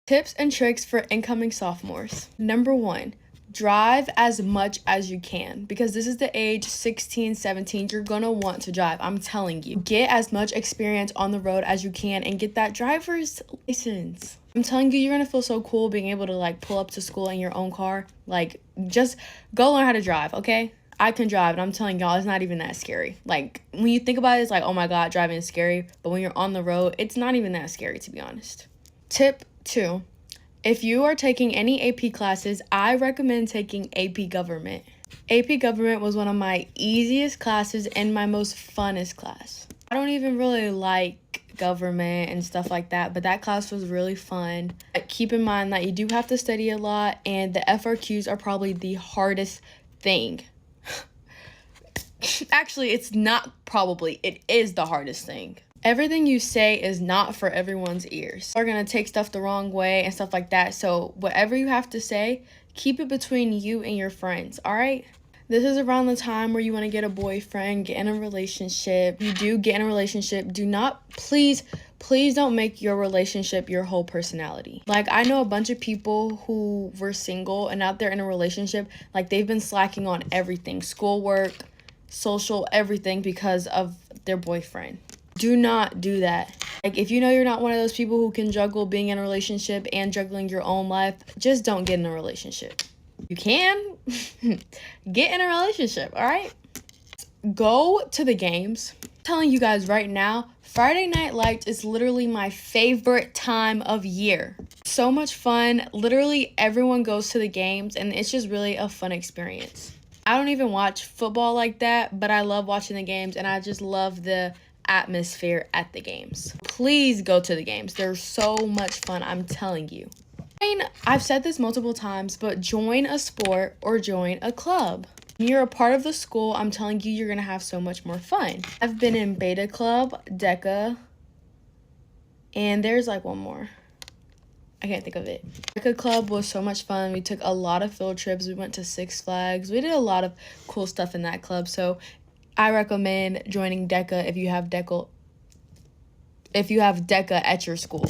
Tips and tricks for incoming sophomores. Number 1, drive as much as you can, because this is the age 16, 17. You're gonna want to drive. I'm telling you. Get as much experience on the road as you can and get that driver's license. I'm telling you, you're gonna feel so cool being able to like pull up to school in your own car. Like, just go learn how to drive, okay? I can drive, and I'm telling y'all, it's not even that scary. Like, when you think about it, it's like, oh my God, driving is scary. But when you're on the road, it's not even that scary, to be honest. Tip 2. If you are taking any AP classes, I recommend taking AP Government. AP Government was one of my easiest classes and my most funnest class. I don't even really like government and stuff like that, but that class was really fun. Keep in mind that you do have to study a lot, and the FRQs are probably the hardest thing. Actually, it's not probably, it is the hardest thing. Everything you say is not for everyone's ears. They're gonna take stuff the wrong way and stuff like that. So whatever you have to say, keep it between you and your friends, all right? This is around the time where you want to get a boyfriend, get in a relationship. You do get in a relationship. Do not, please don't make your relationship your whole personality. Like, I know a bunch of people who were single and out there in a relationship, like they've been slacking on everything, schoolwork, social, everything, because of their boyfriend. Do not do that. Like, if you know you're not one of those people who can juggle being in a relationship and juggling your own life, just don't get in a relationship. You can get in a relationship, all right? Go to the games. I'm telling you guys right now, Friday Night Lights is literally my favorite time of year. So much fun. Literally everyone goes to the games, and it's just really a fun experience. I don't even watch football like that, but I love watching the games, and I just love the atmosphere at the games. Please go to the games. They're so much fun, I'm telling you. I've said this multiple times, but join a sport or join a club. When you're a part of the school, I'm telling you, you're gonna have so much more fun. I've been in Beta Club, DECA, and there's like one more. I can't think of it. DECA Club was so much fun. We took a lot of field trips. We went to Six Flags. We did a lot of cool stuff in that club. So I recommend joining DECA if you have DECA at your school.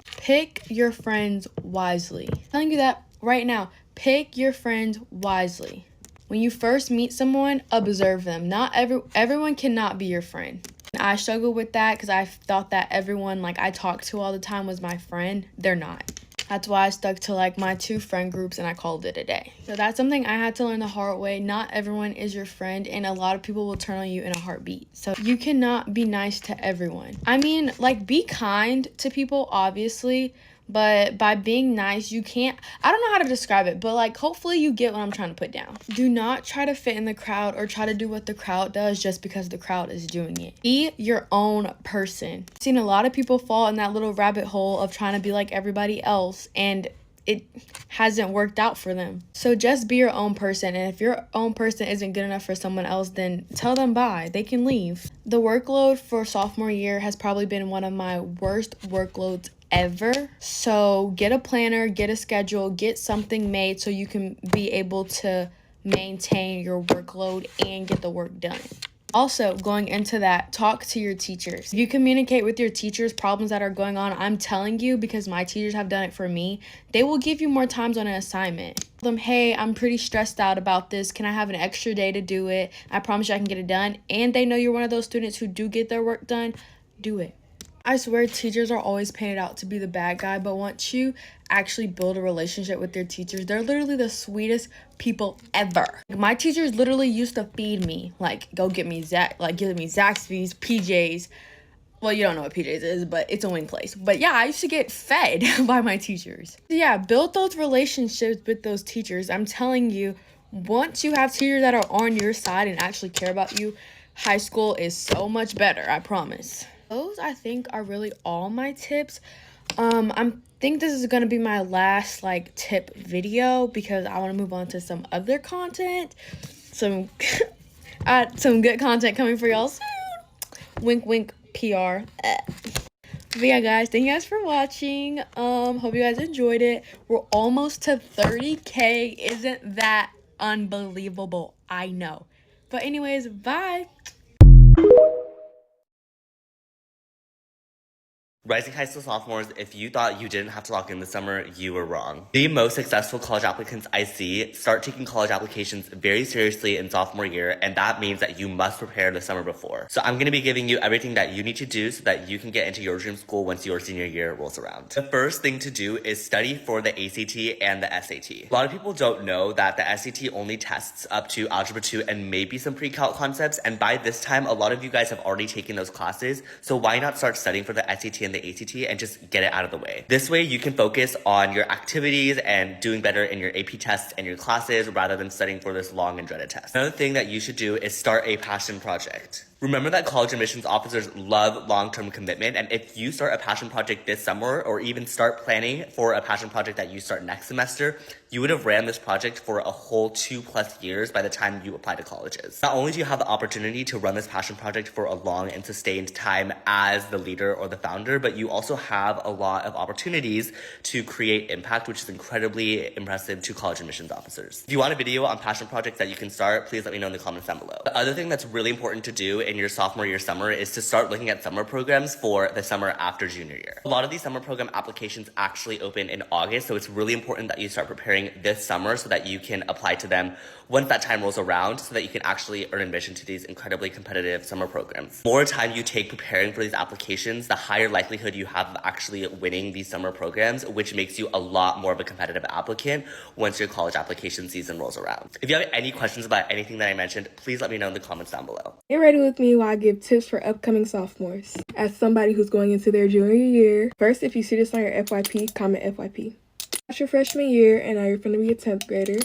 Pick your friends wisely. I'm telling you that right now. Pick your friends wisely. When you first meet someone, observe them. Not everyone cannot be your friend. I struggle with that because I thought that everyone like I talked to all the time was my friend. They're not. That's why I stuck to like my 2 friend groups and I called it a day. So that's something I had to learn the hard way. Not everyone is your friend, and a lot of people will turn on you in a heartbeat. So you cannot be nice to everyone. I mean, like, be kind to people, obviously, but by being nice, you can't, I don't know how to describe it, but like, hopefully you get what I'm trying to put down. Do not try to fit in the crowd or try to do what the crowd does just because the crowd is doing it. Be your own person. I've seen a lot of people fall in that little rabbit hole of trying to be like everybody else, and it hasn't worked out for them. So just be your own person, and if your own person isn't good enough for someone else, then tell them bye. They can leave. The workload for sophomore year has probably been one of my worst workloads ever. So get a planner, get a schedule, get something made so you can be able to maintain your workload and get the work done. Also, going into that, talk to your teachers. You communicate with your teachers problems that are going on. I'm telling you, because my teachers have done it for me, they will give you more times on an assignment. Tell them, hey, I'm pretty stressed out about this. Can I have an extra day to do it? I promise you I can get it done. And they know you're one of those students who do get their work done. Do it. I swear teachers are always painted out to be the bad guy, but once you actually build a relationship with your teachers, they're literally the sweetest people ever. My teachers literally used to feed me, like, go get me give me Zaxby's, PJs. Well, you don't know what PJs is, but it's a wing place. But yeah, I used to get fed by my teachers. Yeah, build those relationships with those teachers. I'm telling you, once you have teachers that are on your side and actually care about you, high school is so much better, I promise. Those, I think, are really all my tips. I think this is going to be my last, like, tip video because I want to move on to some other content. Some good content coming for y'all soon. Wink, wink, PR. But yeah, guys, thank you guys for watching. Hope you guys enjoyed it. We're almost to 30K. Isn't that unbelievable? I know. But anyways, bye. Rising high school sophomores, if you thought you didn't have to lock in this summer, you were wrong. The most successful college applicants I see start taking college applications very seriously in sophomore year, and that means that you must prepare the summer before. So I'm going to be giving you everything that you need to do so that you can get into your dream school once your senior year rolls around. The first thing to do is study for the ACT and the SAT. A lot of people don't know that the SAT only tests up to Algebra 2 and maybe some pre-calc concepts, and by this time, a lot of you guys have already taken those classes, so why not start studying for the SAT and the ACT and just get it out of the way. This way you can focus on your activities and doing better in your AP tests and your classes rather than studying for this long and dreaded test. Another thing that you should do is start a passion project. Remember that college admissions officers love long-term commitment, and if you start a passion project this summer or even start planning for a passion project that you start next semester, you would have ran this project for a whole 2+ years by the time you apply to colleges. Not only do you have the opportunity to run this passion project for a long and sustained time as the leader or the founder, but you also have a lot of opportunities to create impact, which is incredibly impressive to college admissions officers. If you want a video on passion projects that you can start, please let me know in the comments down below. The other thing that's really important to do in your sophomore year summer is to start looking at summer programs for the summer after junior year. A lot of these summer program applications actually open in August, so it's really important that you start preparing this summer so that you can apply to them once that time rolls around so that you can actually earn admission to these incredibly competitive summer programs. The more time you take preparing for these applications, the higher likelihood you have of actually winning these summer programs, which makes you a lot more of a competitive applicant once your college application season rolls around. If you have any questions about anything that I mentioned, please let me know in the comments down below. Get ready with me while I give tips for upcoming sophomores. As somebody who's going into their junior year, first, if you see this on your FYP, comment FYP. That's your freshman year, and now you're going to be a 10th grader.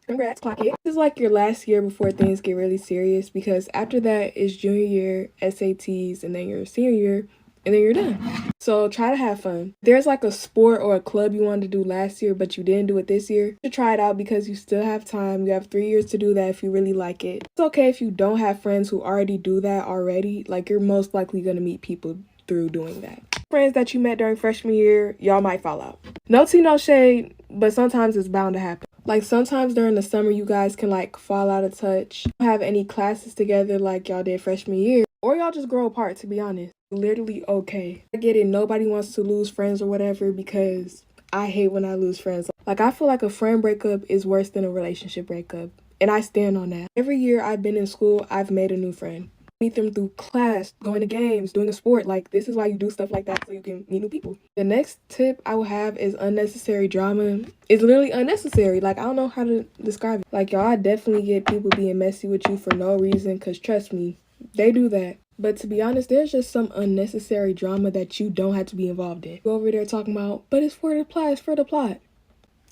Congrats, clock it. This is like your last year before things get really serious, because after that is junior year, SATs, and then your senior year, and then you're done. So try to have fun. There's like a sport or a club you wanted to do last year, but you didn't do it this year. You should try it out because you still have time. You have 3 years to do that if you really like it. It's okay if you don't have friends who already do that already. Like, you're most likely going to meet people through doing that. Friends that you met during freshman year, y'all might fall out. No tea, no shade, but sometimes it's bound to happen. Like, sometimes during the summer, you guys can like fall out of touch. Don't have any classes together like y'all did freshman year, or y'all just grow apart, to be honest. Literally okay. I get it, nobody wants to lose friends or whatever, because I hate when I lose friends. Like, I feel like a friend breakup is worse than a relationship breakup, and I stand on that. Every year I've been in school, I've made a new friend. Meet them through class, going to games, doing a sport. Like, this is why you do stuff like that, so you can meet new people. The next tip I will have is unnecessary drama. It's literally unnecessary. Like, I don't know how to describe it. Like, y'all, I definitely get people being messy with you for no reason, because trust me, they do that. But to be honest, there's just some unnecessary drama that you don't have to be involved in. Go over there talking about, but it's for the plot, it's for the plot.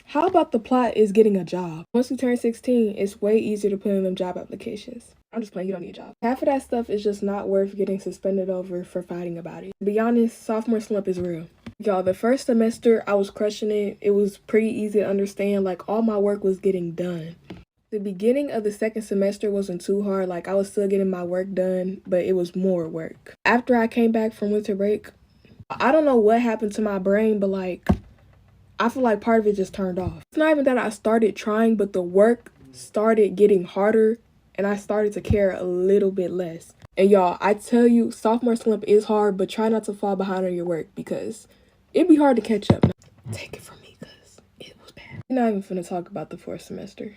How about the plot is getting a job? Once you turn 16, it's way easier to put in them job applications. I'm just playing, you don't need a job. Half of that stuff is just not worth getting suspended over for fighting about it. To be honest, sophomore slump is real. Y'all, the first semester, I was crushing it. It was pretty easy to understand. Like, all my work was getting done. The beginning of the second semester wasn't too hard. Like, I was still getting my work done, but it was more work. After I came back from winter break, I don't know what happened to my brain, but like, I feel like part of it just turned off. It's not even that I started trying, but the work started getting harder, and I started to care a little bit less. And y'all, I tell you, sophomore slump is hard, but try not to fall behind on your work, because it'd be hard to catch up. Take it from me, because it was bad. We're not even finna talk about the fourth semester.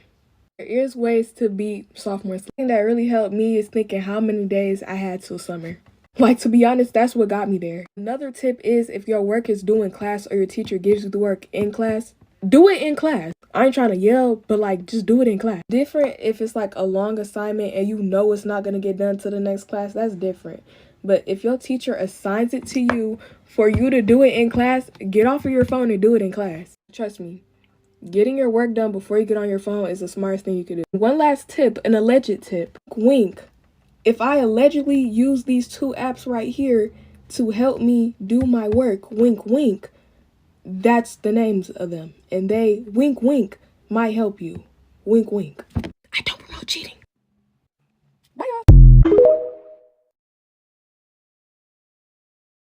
There is ways to beat sophomore slump. The thing that really helped me is thinking how many days I had till summer. Like, to be honest, that's what got me there. Another tip is, if your work is due in class or your teacher gives you the work in class, do it in class. I ain't trying to yell, but like, just do it in class. Different if it's like a long assignment and you know it's not going to get done to the next class, that's different. But if your teacher assigns it to you for you to do it in class, get off of your phone and do it in class. Trust me, getting your work done before you get on your phone is the smartest thing you could do. One last tip, an alleged tip. Wink. If I allegedly use these 2 apps right here to help me do my work, wink, wink, that's the names of them. And they, wink, wink, might help you. Wink, wink. I don't promote cheating. Bye, y'all.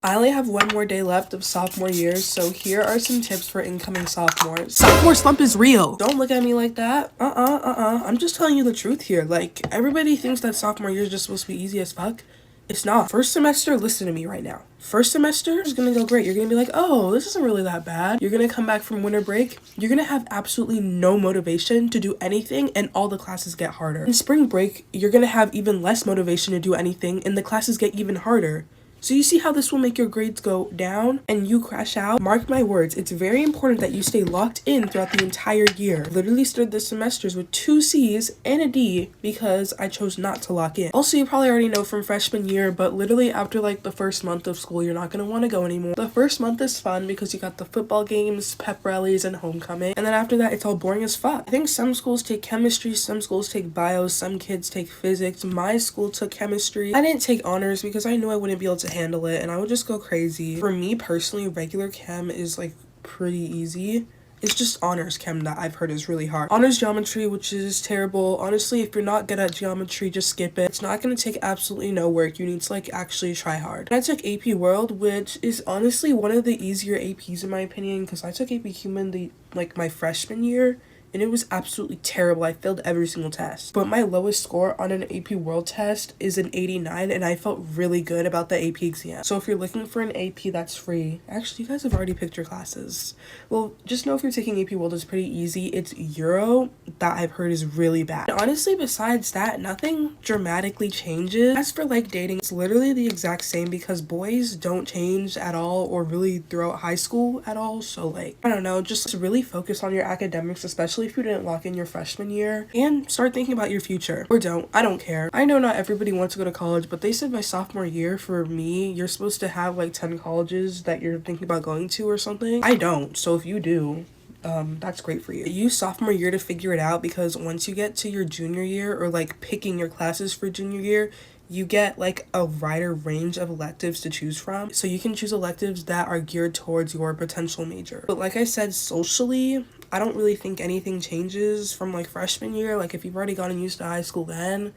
I only have one more day left of sophomore year, so here are some tips for incoming sophomores. Sophomore slump is real. Don't look at me like that. I'm just telling you the truth here. Like, everybody thinks that sophomore year is just supposed to be easy as fuck. It's not. First semester, listen to me right now. First semester is gonna go great. You're gonna be like, oh, this isn't really that bad. You're gonna come back from winter break. You're gonna have absolutely no motivation to do anything, and all the classes get harder. In spring break, you're gonna have even less motivation to do anything, and the classes get even harder. So you see how this will make your grades go down and you crash out? Mark my words, it's very important that you stay locked in throughout the entire year. Literally started the semesters with 2 C's and a D because I chose not to lock in. Also, you probably already know from freshman year, but literally after like the first month of school, you're not gonna want to go anymore. The first month is fun because you got the football games, pep rallies, and homecoming. And then after that, it's all boring as fuck. I think some schools take chemistry, some schools take bio, some kids take physics. My school took chemistry. I didn't take honors because I knew I wouldn't be able to handle it and I would just go crazy. For me personally, regular chem is like pretty easy. It's just honors chem that I've heard is really hard. Honors geometry, which is terrible. Honestly, if you're not good at geometry, just skip it. It's not going to take absolutely no work. You need to like actually try hard. I took AP World, which is honestly one of the easier APs in my opinion because I took AP Human my freshman year. And it was absolutely terrible. I failed every single test. But my lowest score on an AP World test is an 89, and I felt really good about the AP exam. So if you're looking for an AP that's free, actually, you guys have already picked your classes. Well, just know if you're taking AP World, it's pretty easy. It's Euro that I've heard is really bad. And honestly, besides that, nothing dramatically changes. As for like dating, it's literally the exact same because boys don't change at all or really throughout high school at all. So like, I don't know, just really focus on your academics, especially if you didn't lock in your freshman year, and start thinking about your future. Or don't. I don't care. I know not everybody wants to go to college, but they said my sophomore year for me, you're supposed to have like 10 colleges that you're thinking about going to or something. I don't. So if you do, that's great for you. Use sophomore year to figure it out because once you get to your junior year or like picking your classes for junior year, you get like a wider range of electives to choose from. So you can choose electives that are geared towards your potential major. But like I said, socially, I don't really think anything changes from like freshman year. Like if you've already gotten used to high school then,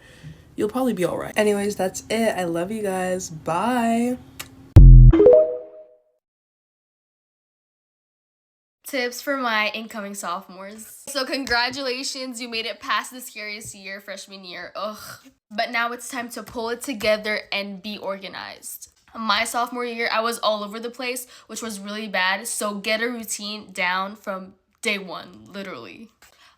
you'll probably be all right. Anyways, that's it. I love you guys. Bye. Tips for my incoming sophomores. So congratulations, you made it past the scariest year, freshman year. Ugh. But now it's time to pull it together and be organized. My sophomore year, I was all over the place, which was really bad. So get a routine down from day one, literally.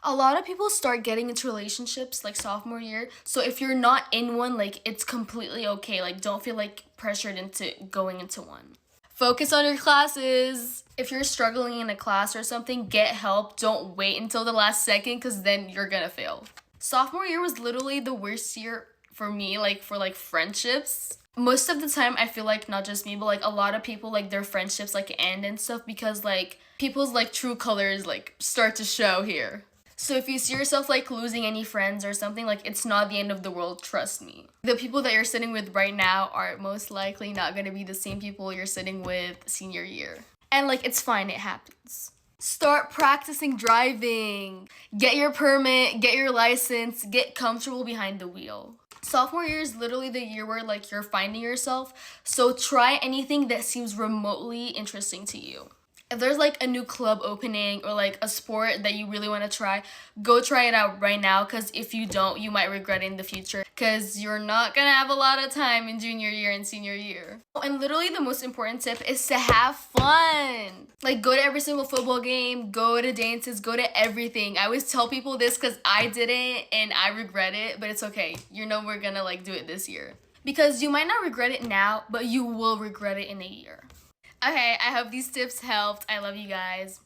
A lot of people start getting into relationships like sophomore year. So if you're not in one, like it's completely okay. Like don't feel like pressured into going into one. Focus on your classes. If you're struggling in a class or something, get help. Don't wait until the last second because then you're gonna fail. Sophomore year was literally the worst year for me, like for like friendships. Most of the time I feel like not just me, but like a lot of people like their friendships like end and stuff because like people's like true colors like start to show here. So if you see yourself like losing any friends or something, like it's not the end of the world, trust me. The people that you're sitting with right now are most likely not going to be the same people you're sitting with senior year. And like it's fine, it happens. Start practicing driving. Get your permit, get your license, get comfortable behind the wheel. Sophomore year is literally the year where like you're finding yourself. So try anything that seems remotely interesting to you. If there's like a new club opening or like a sport that you really want to try, go try it out right now because if you don't, you might regret it in the future because you're not going to have a lot of time in junior year and senior year. And literally the most important tip is to have fun. Like go to every single football game, go to dances, go to everything. I always tell people this because I didn't and I regret it, but it's okay. You know we're going to like do it this year. Because you might not regret it now, but you will regret it in a year. Okay, I hope these tips helped. I love you guys.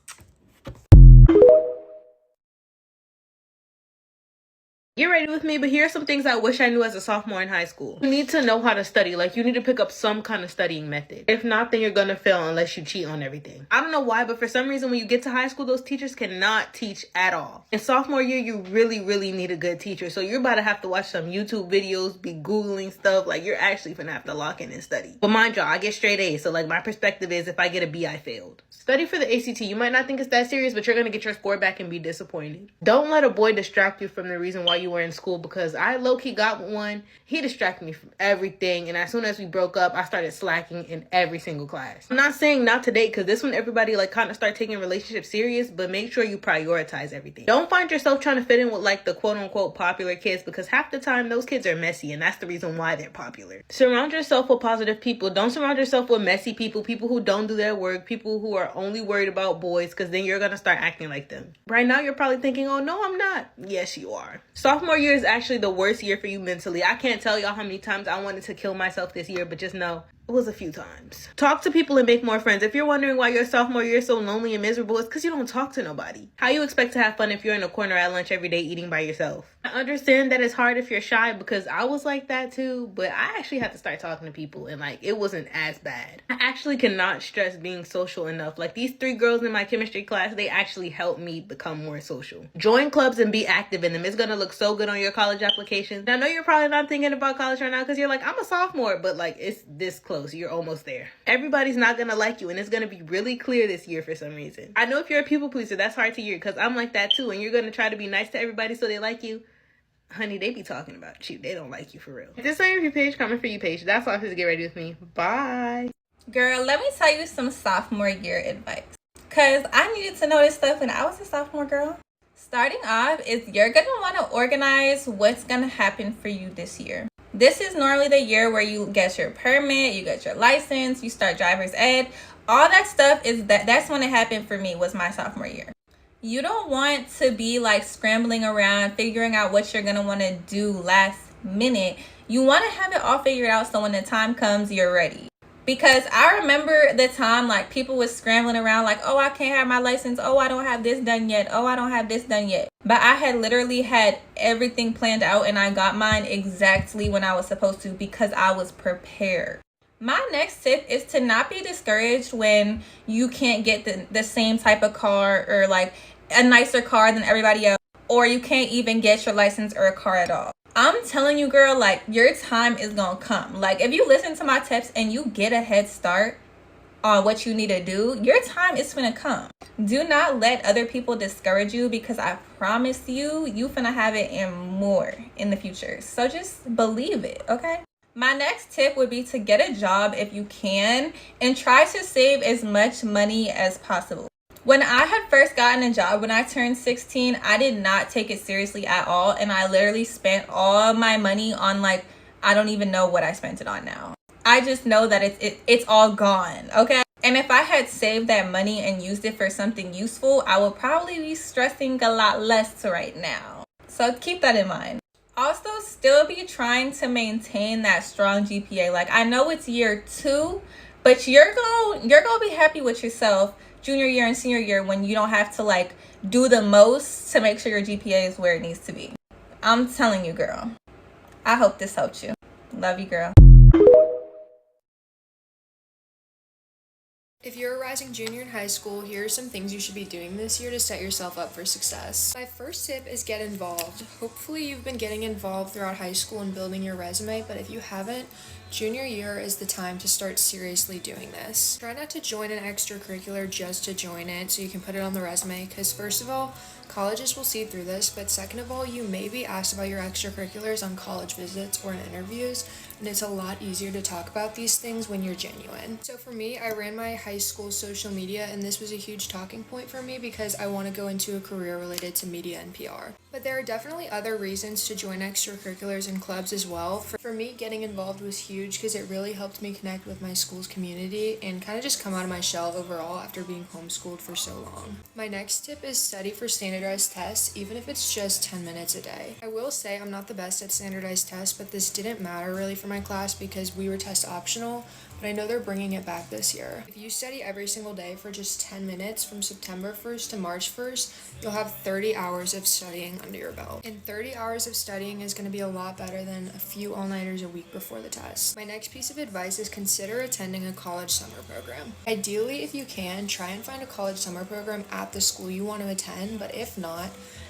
Get ready with me, but here are some things I wish I knew as a sophomore in high school. You need to know how to study. Like, you need to pick up some kind of studying method. If not, then you're gonna fail unless you cheat on everything. I don't know why, but for some reason, when you get to high school, those teachers cannot teach at all. In sophomore year, you really, really need a good teacher. So you're about to have to watch some YouTube videos, be Googling stuff. Like, you're actually gonna have to lock in and study. But mind y'all, I get straight A's. So, like, my perspective is if I get a B, I failed. Study for the ACT. You might not think it's that serious, but you're gonna get your score back and be disappointed. Don't let a boy distract you from the reason why you anywhere in school because I low-key got one. He distracted me from everything, and as soon as we broke up, I started slacking in every single class. I'm not saying not to date because this one everybody like kind of start taking relationships serious, but make sure you prioritize everything. Don't find yourself trying to fit in with like the quote-unquote popular kids because half the time those kids are messy, and that's the reason why they're popular. Surround yourself with positive people. Don't surround yourself with messy people, people who don't do their work, people who are only worried about boys, because then you're gonna start acting like them. Right now you're probably thinking, oh no, I'm not. Yes, you are. Sophomore year is actually the worst year for you mentally. I can't tell y'all how many times I wanted to kill myself this year, but just know it was a few times. Talk to people and make more friends. If you're wondering why your sophomore year is so lonely and miserable, it's because you don't talk to nobody. How you expect to have fun if you're in a corner at lunch every day eating by yourself? I understand that it's hard if you're shy because I was like that too, but I actually had to start talking to people and like it wasn't as bad. I actually cannot stress being social enough. Like these 3 girls in my chemistry class, they actually helped me become more social. Join clubs and be active in them. It's gonna look so good on your college application. Now, I know you're probably not thinking about college right now because you're like, I'm a sophomore, but like it's this close. You're almost there. Everybody's not gonna like you, and it's gonna be really clear this year for some reason. I know if you're a people pleaser, that's hard to hear because I'm like that too, and you're gonna try to be nice to everybody so they like you. Honey, they be talking about you. They don't like you for real. If this ain't your page, comment for you page. That's all I have to get ready with me. Bye. Girl, let me tell you some sophomore year advice. Because I needed to know this stuff when I was a sophomore girl. Starting off is you're going to want to organize what's going to happen for you this year. This is normally the year where you get your permit, you get your license, you start driver's ed. All that stuff that's when it happened for me was my sophomore year. You don't want to be like scrambling around, figuring out what you're going to want to do last minute. You want to have it all figured out so when the time comes, you're ready. Because I remember the time like people was scrambling around like, oh, I can't have my license. Oh, I don't have this done yet. Oh, I don't have this done yet. But I had literally had everything planned out and I got mine exactly when I was supposed to because I was prepared. My next tip is to not be discouraged when you can't get the same type of car or like a nicer car than everybody else, or you can't even get your license or a car at all. I'm telling you, girl, like your time is gonna come. Like if you listen to my tips and you get a head start on what you need to do, your time is gonna come. Do not let other people discourage you because I promise you finna have it and more in the future. So just believe it, okay? My next tip would be to get a job if you can and try to save as much money as possible. When I had first gotten a job when I turned 16, I did not take it seriously at all. And I literally spent all my money on like, I don't even know what I spent it on now. I just know that it's all gone, okay? And if I had saved that money and used it for something useful, I would probably be stressing a lot less right now. So keep that in mind. Also, still be trying to maintain that strong GPA. Like I know it's year 2, but you're gonna be happy with yourself junior year and senior year when you don't have to like do the most to make sure your GPA is where it needs to be. I'm telling you, girl. I hope this helped you. Love you, girl. If you're a rising junior in high school, here are some things you should be doing this year to set yourself up for success. My first tip is get involved. Hopefully you've been getting involved throughout high school and building your resume, but if you haven't, junior year is the time to start seriously doing this. Try not to join an extracurricular just to join it so you can put it on the resume, because first of all, colleges will see through this, but second of all, you may be asked about your extracurriculars on college visits or in interviews, and it's a lot easier to talk about these things when you're genuine. So for me, I ran my high school social media, and this was a huge talking point for me because I want to go into a career related to media and PR. But there are definitely other reasons to join extracurriculars and clubs as well. For me, getting involved was huge because it really helped me connect with my school's community and kind of just come out of my shell overall after being homeschooled for so long. My next tip is study for standardized tests, even if it's just 10 minutes a day. I will say I'm not the best at standardized tests, but this didn't matter really for my class because we were test optional, but I know they're bringing it back this year. If you study every single day for just 10 minutes from September 1st to March 1st, you'll have 30 hours of studying under your belt. And 30 hours of studying is going to be a lot better than a few all-nighters a week before the test. My next piece of advice is consider attending a college summer program. Ideally, if you can, try and find a college summer program at the school you want to attend, but if not,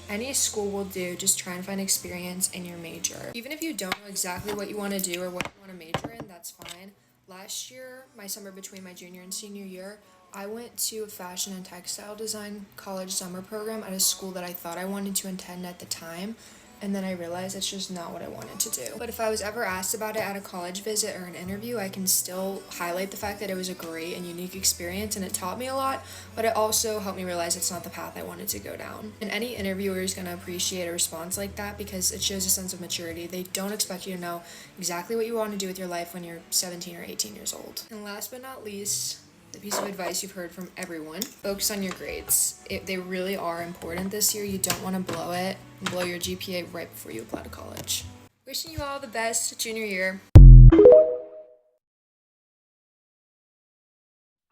any school will do. Just try and find experience in your major. Even if you don't know exactly what you want to do or what you want to major in, that's fine. Last year, my summer between my junior and senior year, I went to a fashion and textile design college summer program at a school that I thought I wanted to attend at the time. and then I realized it's just not what I wanted to do. But if I was ever asked about it at a college visit or an interview, I can still highlight the fact that it was a great and unique experience and it taught me a lot, but it also helped me realize it's not the path I wanted to go down. And any interviewer is going to appreciate a response like that because it shows a sense of maturity. They don't expect you to know exactly what you want to do with your life when you're 17 or 18 years old. And last but not least, the piece of advice you've heard from everyone: focus on your grades. They really are important this year. You don't want to blow it and blow your GPA right before you apply to college. Wishing you all the best junior year.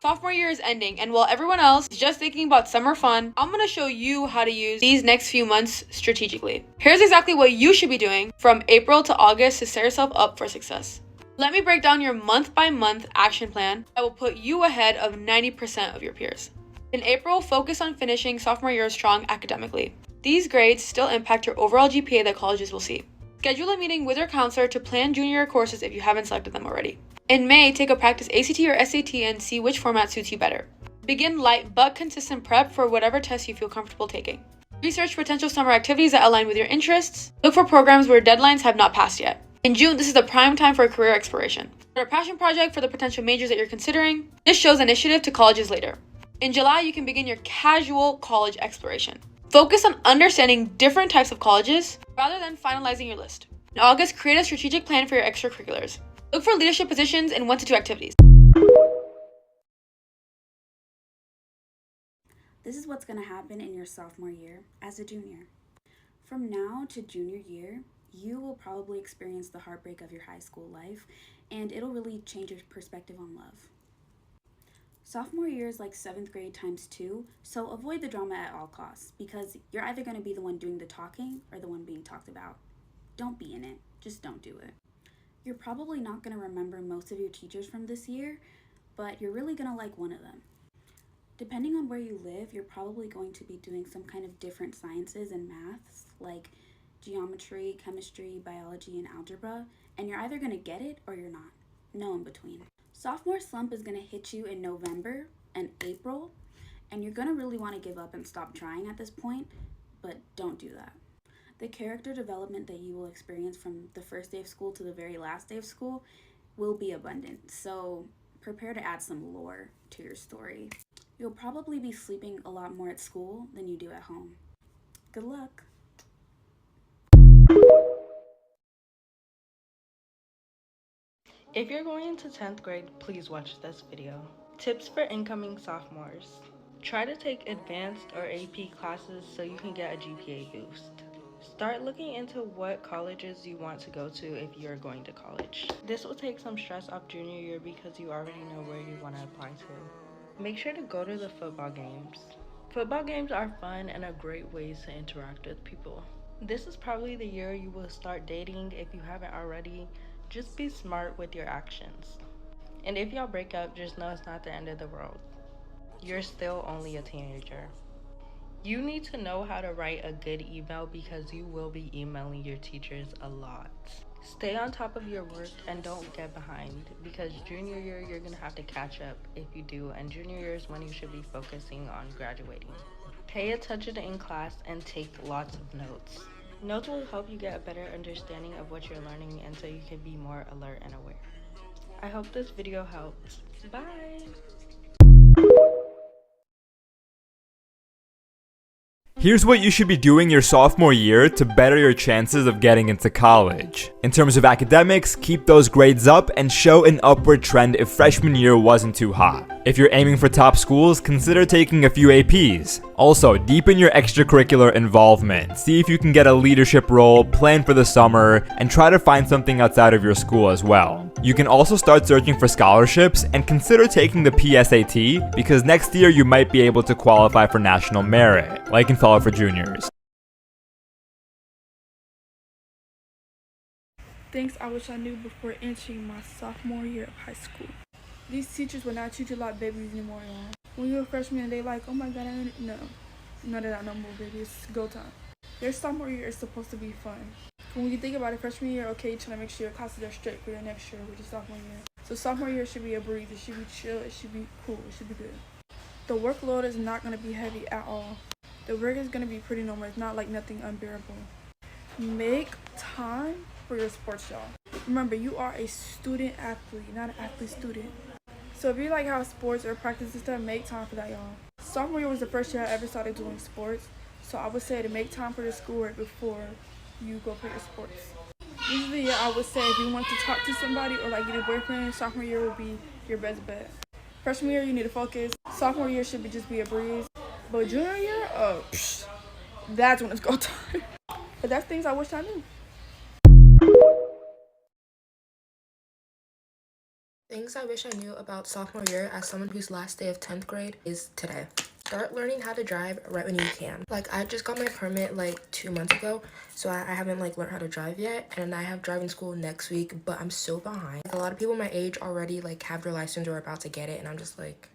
Sophomore year is ending, and while everyone else is just thinking about summer fun, I'm gonna show you how to use these next few months strategically. Here's exactly what you should be doing from April to August to set yourself up for success. Let me break down your month-by-month action plan that will put you ahead of 90% of your peers. In April, focus on finishing sophomore year strong academically. These grades still impact your overall GPA that colleges will see. Schedule a meeting with your counselor to plan junior year courses if you haven't selected them already. In May, take a practice ACT or SAT and see which format suits you better. Begin light but consistent prep for whatever test you feel comfortable taking. Research potential summer activities that align with your interests. Look for programs where deadlines have not passed yet. In June, this is the prime time for a career exploration. Start a passion project for the potential majors that you're considering. This shows initiative to colleges later. In July, you can begin your casual college exploration. Focus on understanding different types of colleges rather than finalizing your list. In August, create a strategic plan for your extracurriculars. Look for leadership positions in 1 to 2 activities. This is what's going to happen in your sophomore year as a junior. From now to junior year, you will probably experience the heartbreak of your high school life, and it'll really change your perspective on love. Sophomore year is like 7th grade times 2, so avoid the drama at all costs, because you're either going to be the one doing the talking or the one being talked about. Don't be in it, just don't do it. You're probably not going to remember most of your teachers from this year, but you're really going to like one of them. Depending on where you live, you're probably going to be doing some kind of different sciences and maths, like geometry, chemistry, biology, and algebra, and you're either going to get it or you're not. No in between. Sophomore slump is going to hit you in November and April, and you're going to really want to give up and stop trying at this point, but don't do that. The character development that you will experience from the first day of school to the very last day of school will be abundant, so prepare to add some lore to your story. You'll probably be sleeping a lot more at school than you do at home. Good luck! If you're going into 10th grade, please watch this video. Tips for incoming sophomores. Try to take advanced or AP classes so you can get a GPA boost. Start looking into what colleges you want to go to if you're going to college. This will take some stress off junior year because you already know where you want to apply to. Make sure to go to the football games. Football games are fun and a great way to interact with people. This is probably the year you will start dating if you haven't already. Just be smart with your actions. And if y'all break up, just know it's not the end of the world. You're still only a teenager. You need to know how to write a good email because you will be emailing your teachers a lot. Stay on top of your work and don't get behind because junior year you're going to have to catch up if you do, and junior year is when you should be focusing on graduating. Pay attention in class and take lots of notes. Notes will help you get a better understanding of what you're learning and so you can be more alert and aware. I hope this video helped. Bye! Here's what you should be doing your sophomore year to better your chances of getting into college. In terms of academics, keep those grades up and show an upward trend if freshman year wasn't too hot. If you're aiming for top schools, consider taking a few APs. Also, deepen your extracurricular involvement. See if you can get a leadership role, plan for the summer, and try to find something outside of your school as well. You can also start searching for scholarships and consider taking the PSAT because next year you might be able to qualify for national merit, like in fall for juniors. Things I wish I knew before entering my sophomore year of high school. These teachers will not treat you like babies anymore, y'all. When you're a freshman, they like, oh my god, no. None of that no more, baby. It's go time. Your sophomore year is supposed to be fun. When you think about it, freshman year, okay, you're trying to make sure your classes are straight for your next year, which is sophomore year. So sophomore year should be a breeze. It should be chill. It should be cool. It should be good. The workload is not going to be heavy at all. The work is going to be pretty normal. It's not like nothing unbearable. make time for your sports, y'all. Remember, you are a student athlete, not an athlete student. So if you like how sports or practice and stuff, make time for that, y'all. Sophomore year was the first year I ever started doing sports, so I would say to make time for the schoolwork before you go play your sports. This is the year I would say if you want to talk to somebody or like get a boyfriend, sophomore year will be your best bet. Freshman year, you need to focus. Sophomore year should just be a breeze. But junior year, that's when it's go time. But that's things I wish I knew. Things I wish I knew about sophomore year as someone whose last day of 10th grade is today. Start learning how to drive right when you can. Like, I just got my permit like 2 months ago, so I haven't like learned how to drive yet, and I have driving school next week, but I'm so behind. Like, a lot of people my age already like have their license or are about to get it, and I'm just like,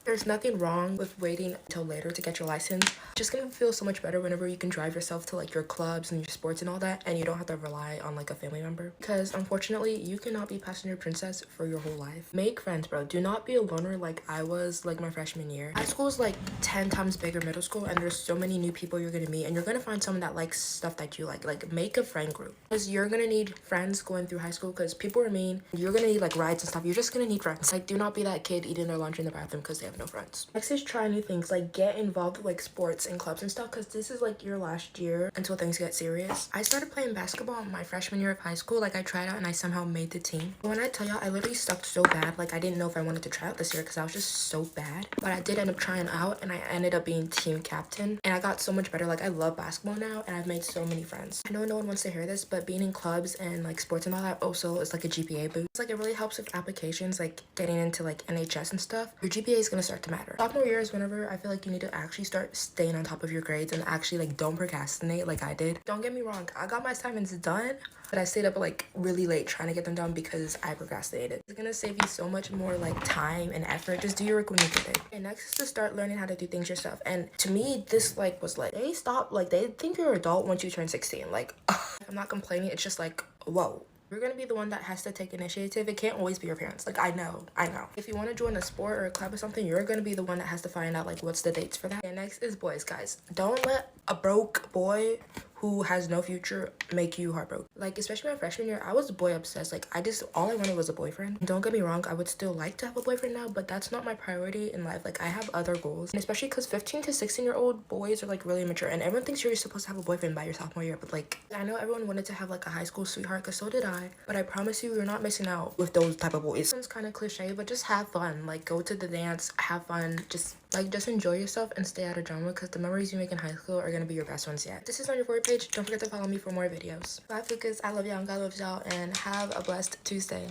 there's nothing wrong with waiting until later to get your license. Just gonna feel so much better whenever you can drive yourself to like your clubs and your sports and all that, and you don't have to rely on like a family member. Because unfortunately, you cannot be passenger princess for your whole life. Make friends, bro. Do not be a loner like I was like my freshman year. High school is like 10 times bigger middle school, and there's so many new people you're gonna meet, and you're gonna find someone that likes stuff that you like. Like, make a friend group. Because you're gonna need friends going through high school because people are mean. You're gonna need like rides and stuff. You're just gonna need friends. Like, do not be that kid eating their lunch in the bathroom because they have no friends. Next is try new things, like get involved with like sports and clubs and stuff, because this is like your last year until things get serious. I started playing basketball my freshman year of high school. Like, I tried out and I somehow made the team. When I tell y'all, I literally sucked so bad. Like, I didn't know if I wanted to try out this year because I was just so bad, but I did end up trying out and I ended up being team captain, and I got so much better. Like, I love basketball now and I've made so many friends. I know no one wants to hear this, but being in clubs and like sports and all that also is like a GPA boost. It's like, it really helps with applications, like getting into like NHS and stuff. Your GPA is gonna start to matter. Sophomore year is whenever I feel like you need to actually start staying on top of your grades and actually like don't procrastinate like I did. Don't get me wrong, I got my assignments done, but I stayed up like really late trying to get them done because I procrastinated. It's gonna save you so much more like time and effort. Just do your work when you get it. And next is to start learning how to do things yourself. And to me, this like was like, they think you're an adult once you turn 16. Like, I'm not complaining, it's just like, whoa. You're gonna be the one that has to take initiative. It can't always be your parents. Like, I know. If you want to join a sport or a club or something, you're gonna be the one that has to find out like what's the dates for that. And next is boys, guys. Don't let a broke boy who has no future make you heartbroken. Like, especially my freshman year, I was boy obsessed. Like, all I wanted was a boyfriend. Don't get me wrong, I would still like to have a boyfriend now, but that's not my priority in life. Like, I have other goals, and especially because 15 to 16-year-old boys are like really immature, and everyone thinks you're supposed to have a boyfriend by your sophomore year. But like, I know everyone wanted to have like a high school sweetheart, because so did I, but I promise you, you're not missing out with those type of boys. Sounds kind of cliche, but just have fun. Like, go to the dance, have fun, just enjoy yourself and stay out of drama, because the memories you make in high school are gonna be your best ones yet. If this is on your For You page, don't forget to follow me for more videos. Bye, Fukas. I love y'all and God loves y'all, and have a blessed Tuesday.